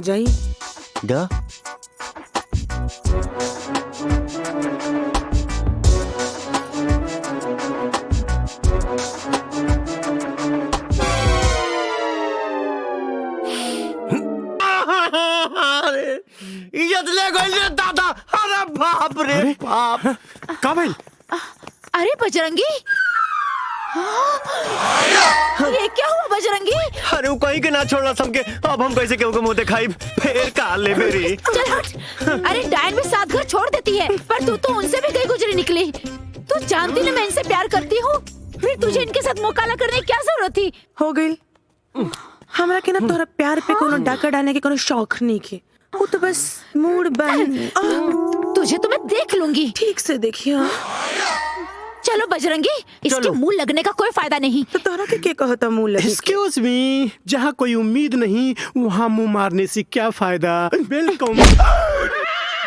जाई। दा इज्जत ले गई दादा। अरे बाप रे बाप। का भाई? अरे बजरंगी, ये क्या हुआ बजरंगी? अरे वो कहीं के ना छोड़ना सबके। अब हम कैसे केहू के मुंह दिखाई? फिर काल ले मेरी। चल हट। अरे डायन भी साथ घर छोड़ देती है, पर तू तो उनसे भी गई गुजरी निकली। तू जानती ना मैं इनसे प्यार करती हूँ, फिर तुझे इनके साथ मुकाला करने की क्या जरूरत थी? हो गई। हमरा के ना तोहरा प्यार पे कोनो डाका डालने के कोनो शौक नहीं के। वो तो बस मूड बन। तुझे तो मैं देख लूंगी। ठीक से देखिए। चलो बजरंगी, इसके मुंह लगने का कोई फायदा नहीं। तो तोहरा के कहता मुंह लगे? एक्सक्यूज मी, जहाँ कोई उम्मीद नहीं वहाँ मुंह मारने से क्या फायदा? वेलकम।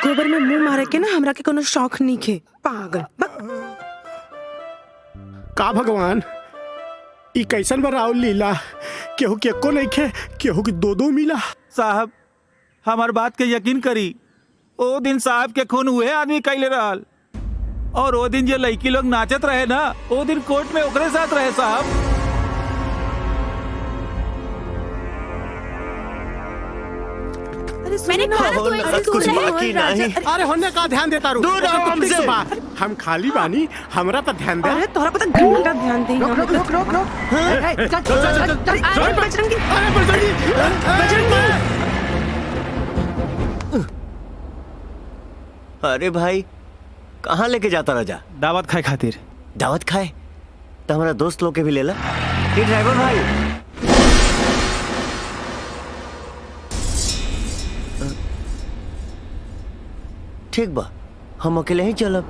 गोबर में मुंह मारे के ना हमरा के कोनो शौक नहीं के। पागल। का भगवान, ई कैसन बराव लीला? केहू के एको नहीं खे, केहू के दो दो मिला। साहब हमार बात के यकीन करी, ओ दिन साहब के खून हुए आदमी कैले रहल, और वो दिन जो लड़की लोग नाचत रहे ना, वो दिन कोर्ट में ओकरे साथ रहे साहब। मैंने कहा ना, तू ऐसे दूर कुछ रहे। बाकी नहीं। अरे होने का ध्यान देता रू। दूर रहो हमसे। हम खाली बानी, हमरा तो ध्यान दे। अरे तोहरा पता घंटा ध्यान दे। रोक रोक रोक रोक रोक। अरे बजरंगी, अरे बजरंगी, अरे भाई कहाँ लेके जाता राजा? दावत खाए खातिर। दावत खाए तो हमारा दोस्त लोग के भी ले ला। ये ड्राइवर भाई, ठीक बा, हम अकेले ही चलब।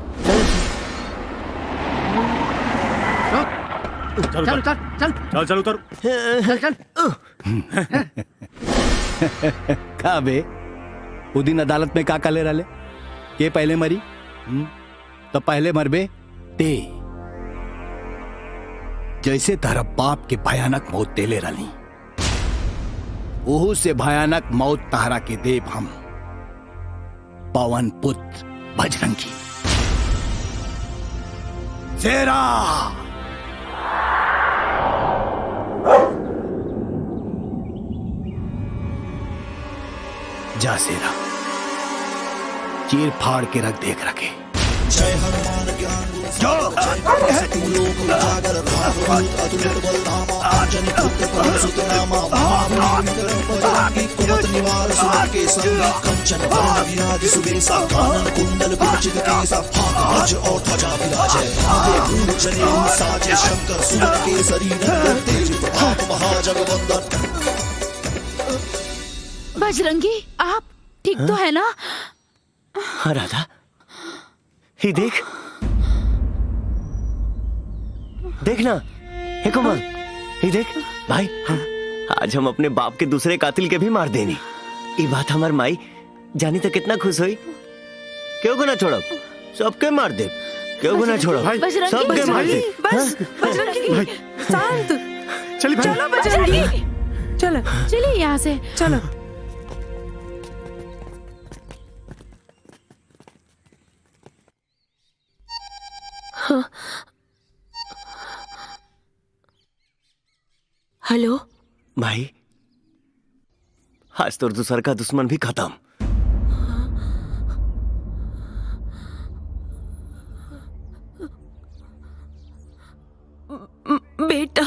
चल चल चल चल चल उतर। चल चल। का बे, वो दिन अदालत में का काले रहे के पहले मरी? तो पहले मरबे ते, जैसे तारा बाप के भयानक मौत देले रही, ओहू से भयानक मौत तारा के देव हम, पवन पुत्र बजरंगी। शेरा जा, शेरा चीर फाड़ के रख देख रखे। बजरंगी आप ठीक तो है ना? हाँ राधा, ही देख देखना। हे कोमल, ही देख भाई, आज हम अपने बाप के दूसरे कातिल के भी मार देनी। ये बात हमार माई जानी तो कितना खुश हुई। क्यों को ना छोड़ब, सबके मार दे। क्यों को ना छोड़ब, सबके मार दे। बस बजरंगी, शांत। चलिए भाई। चलो बजरंगी, चलो चलिए यहाँ से। चलो। हेलो भाई, आज तो दूसर का दुश्मन भी खत्म। बेटा,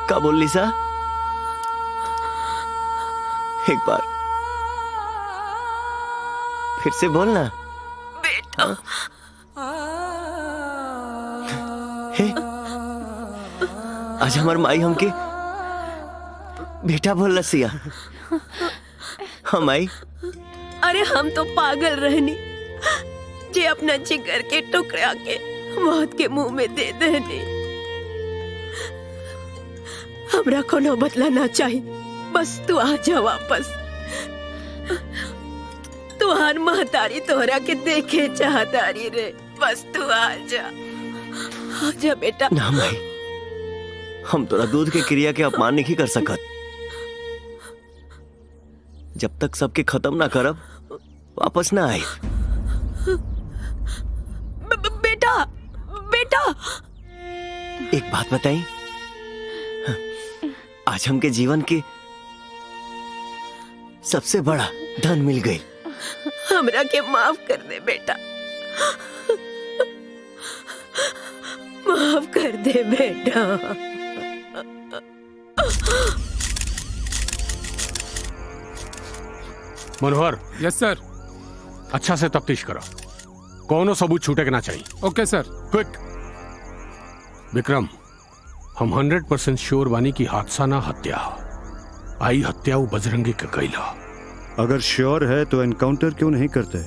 क्या बोल लिसा? एक बार फिर से बोलना। बेटा। हे, आज हमार माई हमके बेटा बोल रसिया। हम आई। अरे हम तो पागल रहनी जे अपना जिगर के टुकड़ा के मौत के मुंह में दे देनी। हमरा कोनो बदला ना चाहिए, बस तू आ जा वापस। तुहार महतारी तोहरा के देखे चाहतारी रे, बस तू आ जा। आ जा बेटा। ना माई, हम तोरा दूध के क्रिया के अपमान नहीं कर सकत। जब तक सबके खत्म ना करब वापस ना आए। बेटा बेटा एक बात बताई, आज हमके जीवन के सबसे बड़ा धन मिल गई। हमरा के माफ कर दे बेटा, माफ कर दे बेटा। मनोहर। Yes sir. अच्छा से तफ्तीश करो, कौनो सबूत छूटे के ना चाहिए। Okay sir. क्विक। विक्रम, हम 100% श्योर बानी की हादसा ना हत्या आई। हत्या वो बजरंगी के कैला। अगर श्योर है तो एनकाउंटर क्यों नहीं करते?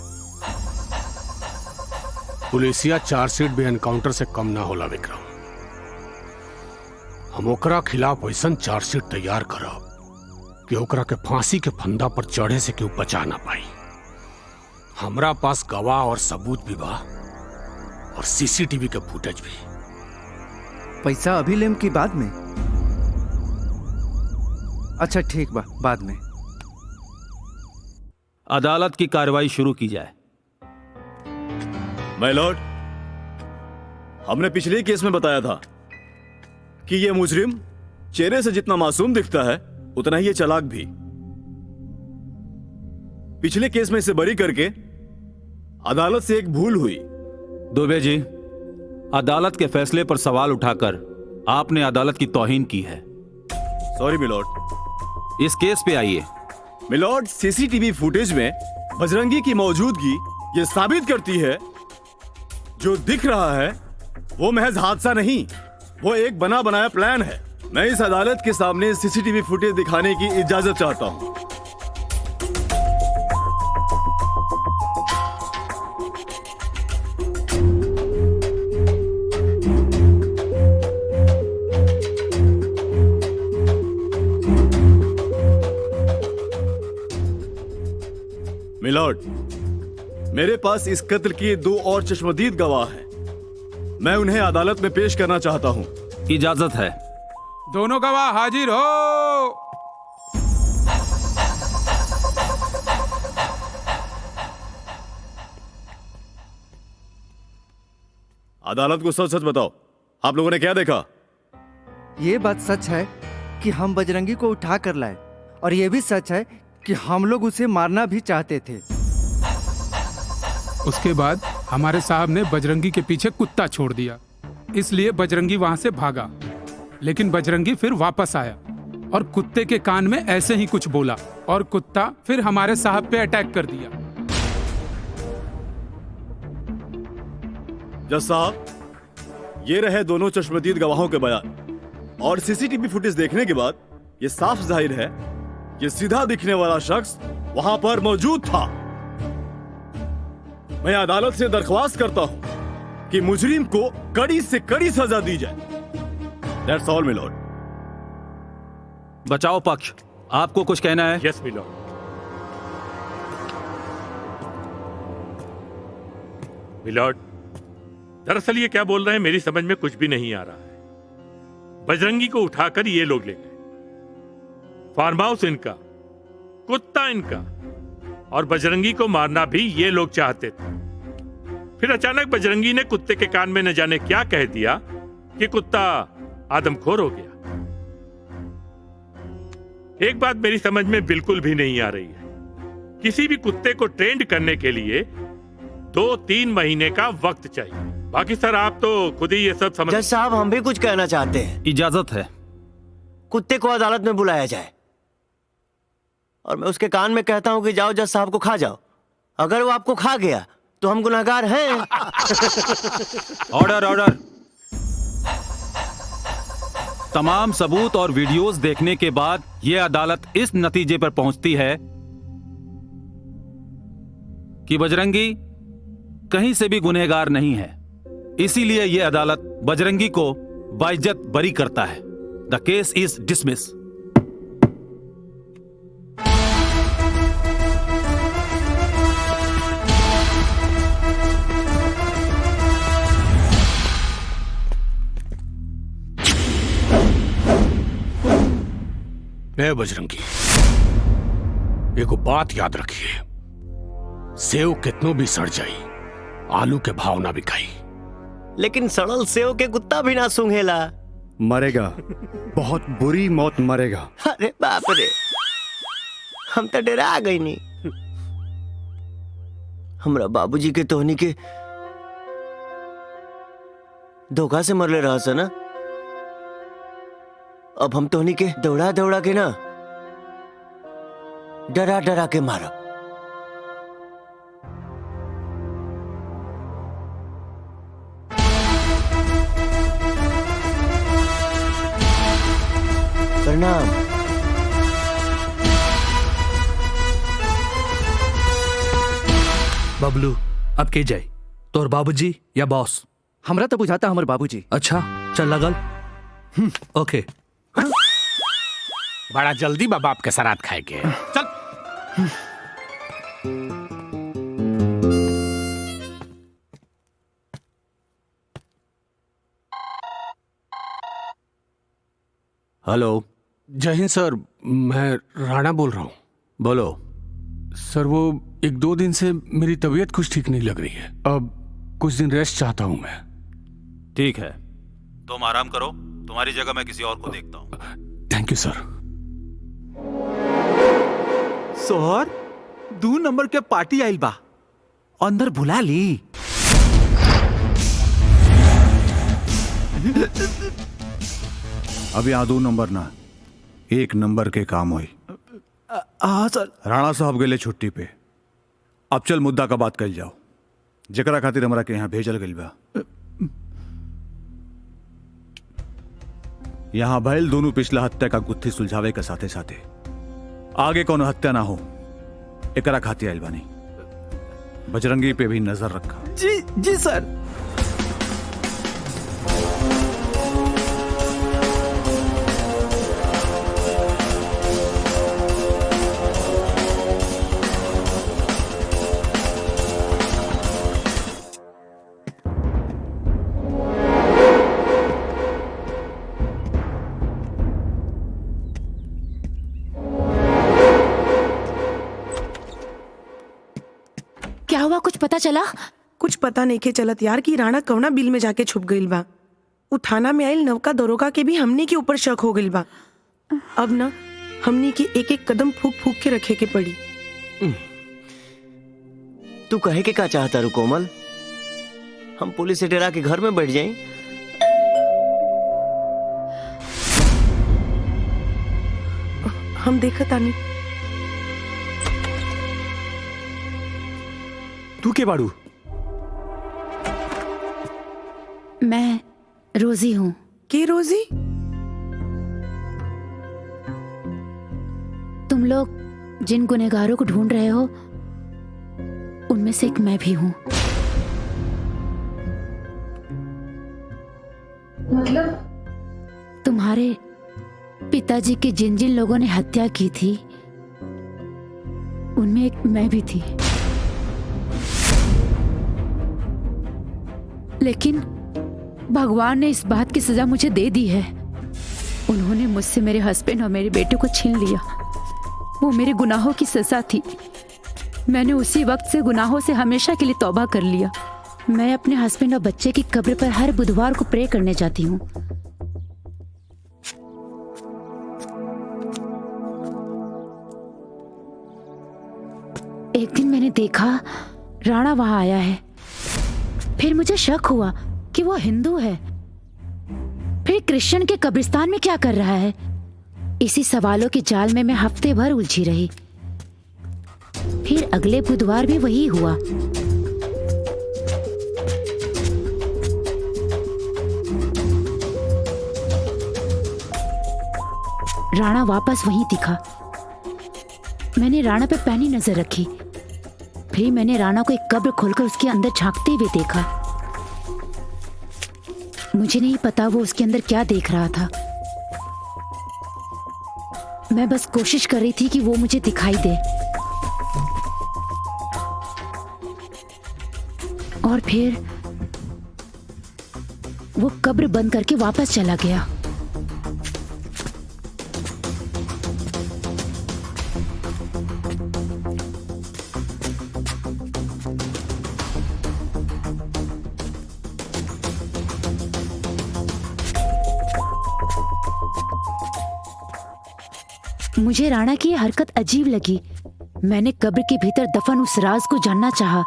पुलिसिया चार्जशीट भी एनकाउंटर से कम ना होला विक्रम। हम ओकरा खिलाफ वैसन चार्जशीट तैयार करब कि ओकरा के फांसी के फंदा पर चढ़े से क्यों बचा ना पाई। हमरा पास गवाह और सबूत भी बा और सीसीटीवी के फुटेज भी। पैसा अभी लेम की बाद में? अच्छा ठीक बा, बाद में। अदालत की कार्रवाई शुरू की जाए। माय लॉर्ड, हमने पिछले केस में बताया था कि यह मुजरिम चेहरे से जितना मासूम दिखता है उतना ही ये चालाक भी। पिछले केस में इसे बरी करके अदालत से एक भूल हुई। दुबे जी, अदालत के फैसले पर सवाल उठाकर आपने अदालत की तौहीन की है। Sorry milord. इस केस पे आइए। मिलॉर्ड, सीसीटीवी फुटेज में बजरंगी की मौजूदगी ये साबित करती है जो दिख रहा है वो महज हादसा नहीं, वो एक बना बनाया प्लान है। मैं इस अदालत के सामने सीसीटीवी फुटेज दिखाने की इजाजत चाहता हूं। मिलॉर्ड, मेरे पास इस कत्ल के 2 और चश्मदीद गवाह हैं। मैं उन्हें अदालत में पेश करना चाहता हूं। इजाजत है। दोनों गवाह हाजिर हो। अदालत को सच सच बताओ, आप लोगों ने क्या देखा? ये बात सच है कि हम बजरंगी को उठा कर लाए, और ये भी सच है कि हम लोग उसे मारना भी चाहते थे। उसके बाद हमारे साहब ने बजरंगी के पीछे कुत्ता छोड़ दिया, इसलिए बजरंगी वहां से भागा। लेकिन बजरंगी फिर वापस आया और कुत्ते के कान में ऐसे ही कुछ बोला और कुत्ता फिर हमारे साहब पे अटैक कर दिया। जज साहब, ये रहे दोनों चश्मदीद गवाहों के बयान, और सीसीटीवी फुटेज देखने के बाद ये साफ जाहिर है कि सीधा दिखने वाला शख्स वहां पर मौजूद था। मैं अदालत से दरख्वास्त करता हूं कि मुजरिम को कड़ी से कड़ी सजा दी जाए। That's all, my lord. बचाओ पक्ष, आपको कुछ कहना है? Yes milord. मिलॉर्ड, दरअसल ये क्या बोल रहे हैं मेरी समझ में कुछ भी नहीं आ रहा है। बजरंगी को उठाकर ये लोग ले गए, फार्म हाउस इनका, कुत्ता इनका, और बजरंगी को मारना भी ये लोग चाहते थे। फिर अचानक बजरंगी ने कुत्ते के कान में न जाने क्या कह दिया कि कुत्ता आदमखोर हो गया। एक बात मेरी समझ में बिल्कुल भी नहीं आ रही है। किसी भी कुत्ते को ट्रेंड करने के लिए 2-3 महीने का वक्त चाहिए। बाकी सर आप तो खुद ही ये सब समझ। जज साहब, हम भी कुछ कहना चाहते हैं। इजाजत है। कुत्ते को अदालत में बुलाया जाए और मैं उसके कान में कहता हूं कि जाओ जज साहब को खा जाओ। अगर वो आपको खा गया तो हम गुनहगार हैं। Order order. तमाम सबूत और वीडियोस देखने के बाद यह अदालत इस नतीजे पर पहुंचती है कि बजरंगी कहीं से भी गुनहगार नहीं है। इसीलिए यह अदालत बजरंगी को बाइज्जत बरी करता है। The case is dismissed. ए बजरंगी, एगो बात याद रखिए, सेव कितनो भी सड़ जाई, आलू के भाव ना बिकाई। लेकिन सड़ल सेव के कुत्ता भी ना सूंघेला। मरेगा, बहुत बुरी मौत मरेगा। अरे बाप रे, हम तो डरा गई नहीं। हमरा बाबूजी के तोहनी के धोखा से मरले रहा सा ना। अब हम तोहनी के दौड़ा दौड़ा के ना डरा डरा के मारा। प्रणाम। बबलू, अब के जाए, तोर बाबूजी या बॉस? हमरा तो बुझाता हमर बाबूजी। अच्छा चल लगल। ओके। बड़ा जल्दी बा बाप के सराद खाए के। चल। हेलो। जय हिंद सर, मैं राणा बोल रहा हूँ। बोलो। सर वो 1-2 दिन से मेरी तबीयत कुछ ठीक नहीं लग रही है, अब कुछ दिन रेस्ट चाहता हूँ मैं। ठीक है, तुम आराम करो, तुम्हारी जगह मैं किसी और को देखता हूँ। Thank you sir. सोहर 2 नंबर के पार्टी आइल बा, अंदर बुला ली। अब यहाँ 2 नंबर ना 1 नंबर के काम हुई। हाँ सर। राणा साहब गेले छुट्टी पे। अब चल मुद्दा का बात कल जाओ, जकरा खातिर हमरा के यहाँ भेजल गइल बा। यहाँ भइल दोनों पिछला हत्या का गुत्थी सुलझावे के साथे साथे आगे कोनो हत्या ना हो, एकरा खातिर आइल बानी। बजरंगी पे भी नजर रखा। जी जी सर। क्या हुआ, कुछ पता चला? कुछ पता नहीं के चलत यार कि राणा कवना बिल में जाके छुप गइल बा। उ थाना में आइल नवका दरोगा के भी हमनी के ऊपर शक हो गइल बा। अब ना हमनी के एक एक कदम फूक फूक के रखे के पड़ी। तू कहे के का चाहता रू कोमल? हम पुलिस से डरा के घर में बैठ जाएं? हम देखत आनी। तू के बाड़ू? मैं रोजी हूँ। के रोजी? तुम लोग जिन गुनहगारों को ढूंढ रहे हो उनमें से एक मैं भी हूँ। मतलब तुम्हारे पिताजी की जिन जिन लोगों ने हत्या की थी उनमें एक मैं भी थी। लेकिन भगवान ने इस बात की सजा मुझे दे दी है। उन्होंने मुझसे मेरे हस्बैंड और मेरे बेटे को छीन लिया। वो मेरे गुनाहों की सजा थी। मैंने उसी वक्त से गुनाहों से हमेशा के लिए तौबा कर लिया। मैं अपने हस्बैंड और बच्चे की कब्र पर हर बुधवार को प्रे करने जाती हूँ। एक दिन मैंने देखा राणा वहां आया है। फिर मुझे शक हुआ कि वो हिंदू है। फिर क्रिश्चियन के कब्रिस्तान में क्या कर रहा है? इसी सवालों के जाल में मैं हफ्ते भर उलझी रही। फिर अगले बुधवार भी वही हुआ। राणा वापस वहीं दिखा। मैंने राणा पे पैनी नजर रखी। फिर मैंने राणा को एक कब्र खोलकर उसके अंदर झांकते हुए देखा। मुझे नहीं पता वो उसके अंदर क्या देख रहा था। मैं बस कोशिश कर रही थी कि वो मुझे दिखाई दे। और फिर वो कब्र बंद करके वापस चला गया। मुझे राणा की ये हरकत अजीब लगी। मैंने कब्र के भीतर दफन उस राज को जानना चाहा।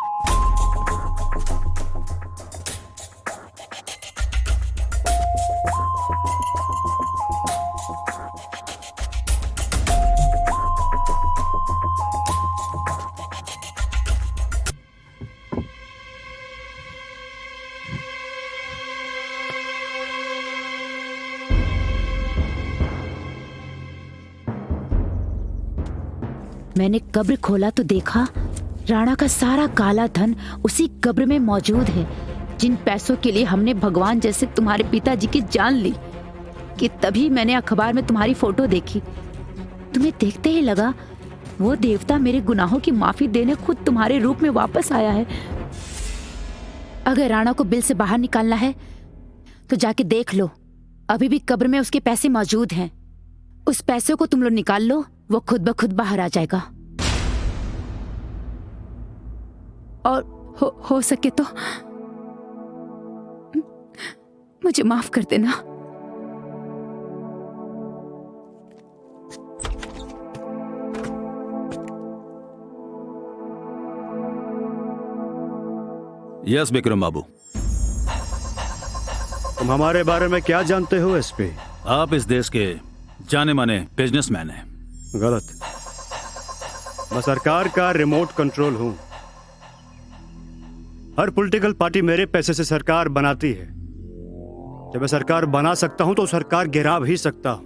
मैंने कब्र खोला तो देखा राणा का सारा काला धन उसी कब्र में मौजूद है। जिन पैसों के लिए हमने भगवान जैसे तुम्हारे पिताजी की जान ली, कि तभी मैंने अखबार में तुम्हारी फोटो देखी। तुम्हें देखते ही लगा वो देवता मेरे गुनाहों की माफी देने खुद तुम्हारे रूप में वापस आया है। अगर राणा को बिल से बाहर निकालना है तो जाके देख लो, अभी भी कब्र में उसके पैसे मौजूद हैं। उस पैसे को तुम लोग निकाल लो, वो खुद ब खुद बाहर आ जाएगा। और हो सके तो मुझे माफ कर देना। यस विक्रम बाबू। तुम हमारे बारे में क्या जानते हो एसपी? आप इस देश के जाने माने बिजनेसमैन हैं। गलत। मैं सरकार का रिमोट कंट्रोल हूं। हर पॉलिटिकल पार्टी मेरे पैसे से सरकार बनाती है। जब मैं सरकार बना सकता हूं तो सरकार गिरा भी सकता हूं।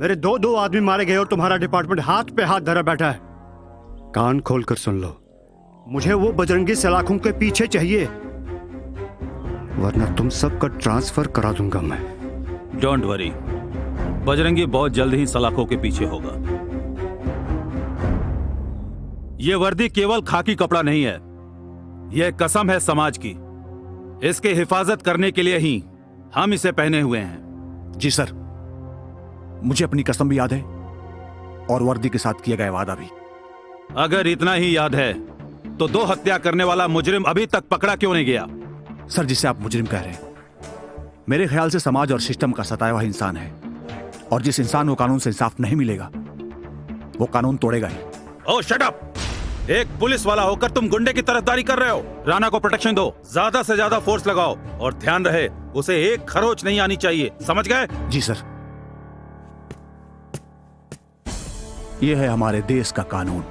मेरे दो आदमी मारे गए और तुम्हारा डिपार्टमेंट हाथ पे हाथ धरा बैठा है। कान खोलकर सुन लो, मुझे वो बजरंगी सलाखों के पीछे चाहिए, वरना तुम सबका ट्रांसफर करा दूंगा मैं। डोंट वरी, बजरंगी बहुत जल्द ही सलाखों के पीछे होगा। यह वर्दी केवल खाकी कपड़ा नहीं है, यह कसम है समाज की। इसकी हिफाजत करने के लिए ही हम इसे पहने हुए हैं। जी सर, मुझे अपनी कसम भी याद है और वर्दी के साथ किया गया वादा भी। अगर इतना ही याद है तो 2 हत्या करने वाला मुजरिम अभी तक पकड़ा क्यों नहीं गया? सर, जिसे आप मुजरिम कह रहे हैं, मेरे ख्याल से समाज और सिस्टम का सताया हुआ इंसान है, और जिस इंसान को कानून से इंसाफ नहीं मिलेगा वो कानून तोड़ेगा ही। ओह शट अप! एक पुलिस वाला होकर तुम गुंडे की तरफदारी कर रहे हो। राणा को प्रोटेक्शन दो, ज्यादा से ज्यादा फोर्स लगाओ, और ध्यान रहे उसे एक खरोच नहीं आनी चाहिए, समझ गए? जी सर। यह है हमारे देश का कानून,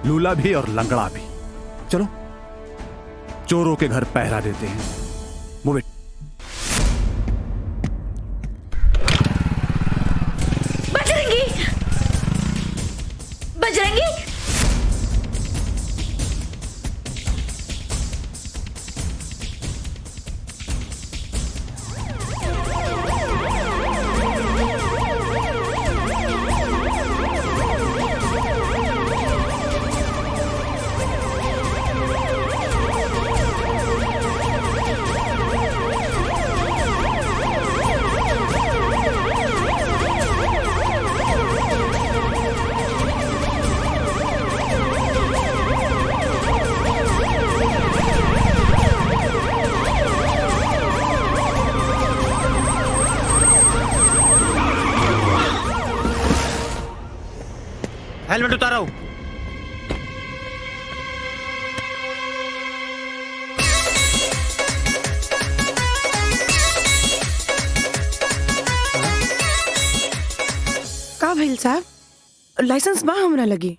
लूला भी और लंगड़ा भी। चलो चोरों के घर पहरा देते हैं। Move it. Bajrangi! Bajrangi! Helmet उतारो। का भइल साहब? लाइसेंस बा हमरा लगी।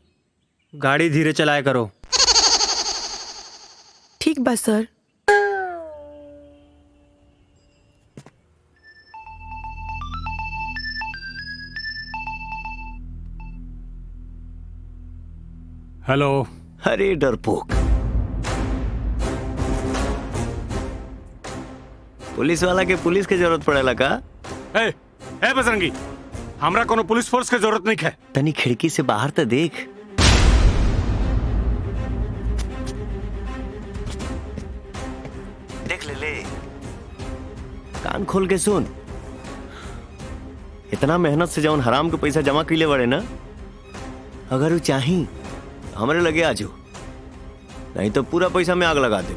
गाड़ी धीरे चलाया करो। ठीक बा सर। हेलो। अरे डरपोक, पुलिस वाला के पुलिस के जरूरत पड़ेला का? ए बजरंगी, हमरा कोनो पुलिस फोर्स के जरूरत नहीं है। तनी खिड़की से बाहर तो देख। देख ले। कान खोल के सुन। इतना मेहनत से जौन हराम के पैसा जमा कैले बड़े ना, अगर वो चाही हमरे लगे आजो, नहीं तो पूरा पैसा में आग लगा दे।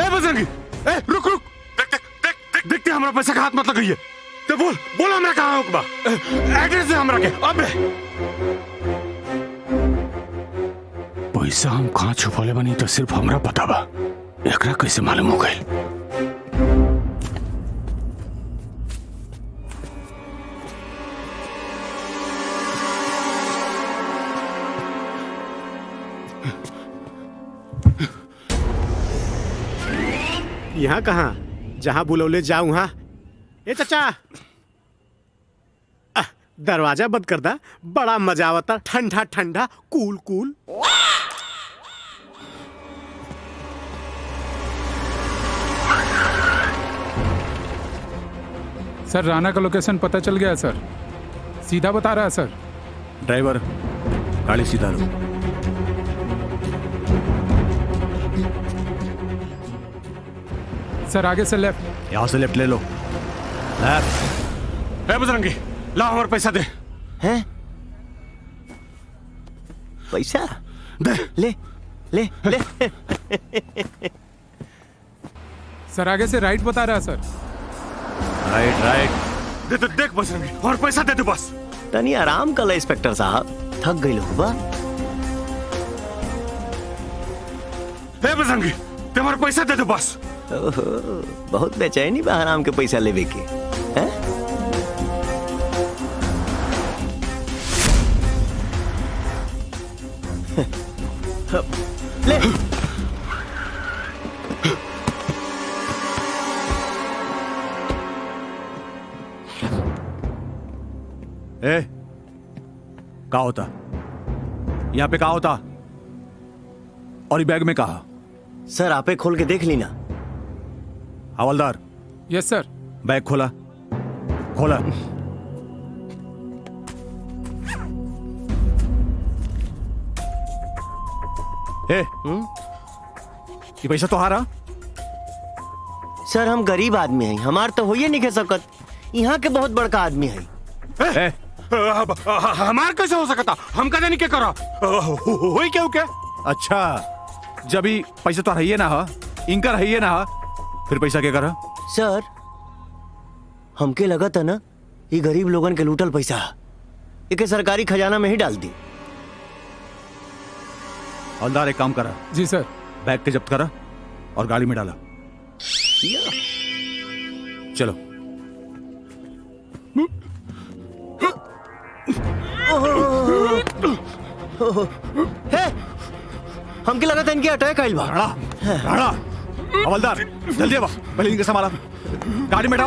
बजरंगी, रुक रुक, देख, हमारा पैसा का हाथ मत लगाइए। तो बोल हमरा कहाँ होकबा एड्रेस दे हमरा के अबे पैसा हम कहाँ छुपौले बनी तो सिर्फ हमरा पता बा एकरा कैसे मालूम हो गई यहाँ कहाँ जहाँ बुलौले जाऊँ हाँ ए चाचा दरवाजा बंद कर दा बड़ा मजा आवता ठंडा ठंडा कूल कूल सर राणा का लोकेशन पता चल गया सर सीधा बता रहा है सर ड्राइवर गाड़ी सीधा लो सर आगे से लेफ्ट यहाँ से लेफ्ट ले लो लेफ्ट ए बजरंगी ला हमारा पैसा दे हैं पैसा दे ले ले ले सर आगे से राइट बता रहा है सर राइट राइट दे तो देख बजरंगी और पैसा दे दो बस तनी आराम कर ले इंस्पेक्टर साहब थक गई लोग बा ए बजरंगी ते हमारा पैसा दे दो बस ओहो, बहुत बेचैनी बा आराम के पैसा लेवे के हैं ले ए क्या होता यहाँ पे क्या होता और ये बैग में कहा सर आपे खोल के देख ली ना हवलदार यस सर बैग खोला खोला ए ये पैसा तो हारा सर हम गरीब आदमी हैं हमार तो होइए नहीं कह सकत यहाँ के बहुत बड़का आदमी है हमार कैसे हो सकता हम कदे नहीं के करा होई क्यों के अच्छा जब ही पैसा तो रहिए ना हा इनका रहिए ना हा फिर पैसा क्या करा सर हमके लगा था ना ये गरीब लोगन के लूटल पैसा इके सरकारी खजाना में ही डाल दी हवलदार एक काम करा जी सर बैग के जब्त करा और गाड़ी में डाला चलो हमके लगा था इनके अटैक आइल बा हवलदार जल्दी आवा पहले इनके संभाला गाड़ी में डाल